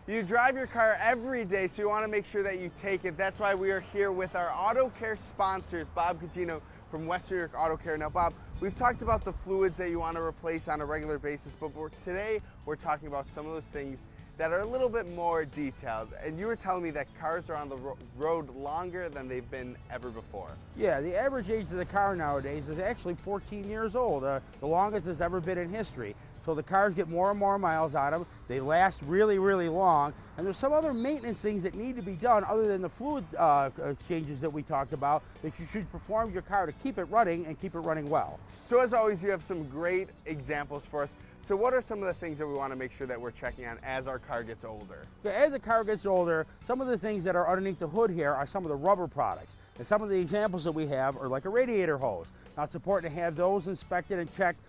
You drive your car every day, so you want to make sure that you take it. That's why we are here with our auto care sponsors, Bob Cugino from Western New York Auto Care. Now, Bob, we've talked about the fluids that you want to replace on a regular basis, but today we're talking about some of those things that are a little bit more detailed. And you were telling me that cars are on the road longer than they've been ever before. Yeah, the average age of the car nowadays is actually 14 years old, the longest it's ever been in history. So the cars get more and more miles on them. They last really, really long. And there's some other maintenance things that need to be done other than the fluid changes that we talked about that you should perform your car to keep it running and keep it running well. So as always, you have some great examples for us. So what are some of the things that we want to make sure that we're checking on as our car gets older? As the car gets older, some of the things that are underneath the hood here are some of the rubber products. And some of the examples that we have are like a radiator hose. Now it's important to have those inspected and checked.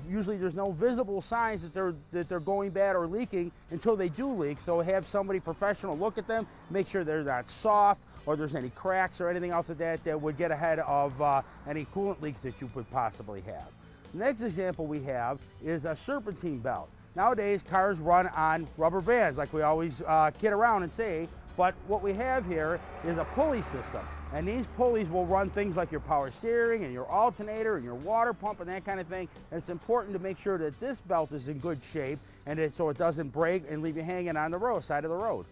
Usually there's no visible signs that they're going bad or leaking until they do leak. So have somebody professional look at them, make sure they're not soft or there's any cracks or anything else of that would get ahead of any coolant leaks that you could possibly have. The next example we have is a serpentine belt. Nowadays cars run on rubber bands like we always kid around and say, but what we have here is a pulley system. And these pulleys will run things like your power steering and your alternator and your water pump and that kind of thing. And it's important to make sure that this belt is in good shape and so it doesn't break and leave you hanging on the side of the road.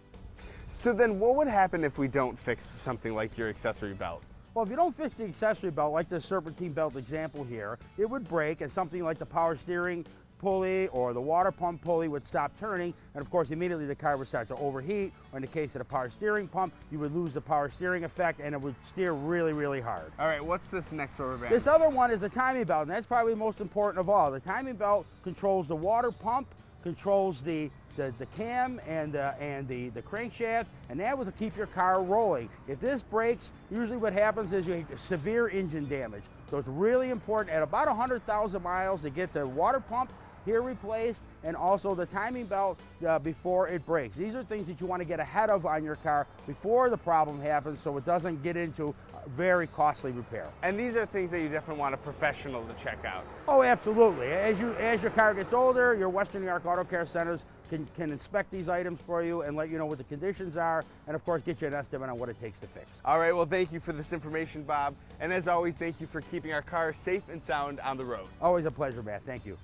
So then what would happen if we don't fix something like your accessory belt? Well, if you don't fix the accessory belt, like this serpentine belt example here, it would break and something like the power steering pulley or the water pump pulley would stop turning, and of course immediately the car would start to overheat, or in the case of the power steering pump, you would lose the power steering effect and it would steer really, really hard. All right, what's this next rubber band? This other one is a timing belt, and that's probably the most important of all. The timing belt controls the water pump, controls the cam and the crankshaft, and that will keep your car rolling. If this breaks, usually what happens is you have severe engine damage. So it's really important at about 100,000 miles to get the water pump here replaced and also the timing belt before it breaks. These are things that you want to get ahead of on your car before the problem happens so it doesn't get into very costly repair. And these are things that you definitely want a professional to check out. Oh, absolutely. As your car gets older, your Western New York Auto Care centers can inspect these items for you and let you know what the conditions are and of course get you an estimate on what it takes to fix. All right, well thank you for this information, Bob. And as always, thank you for keeping our cars safe and sound on the road. Always a pleasure, Matt. Thank you.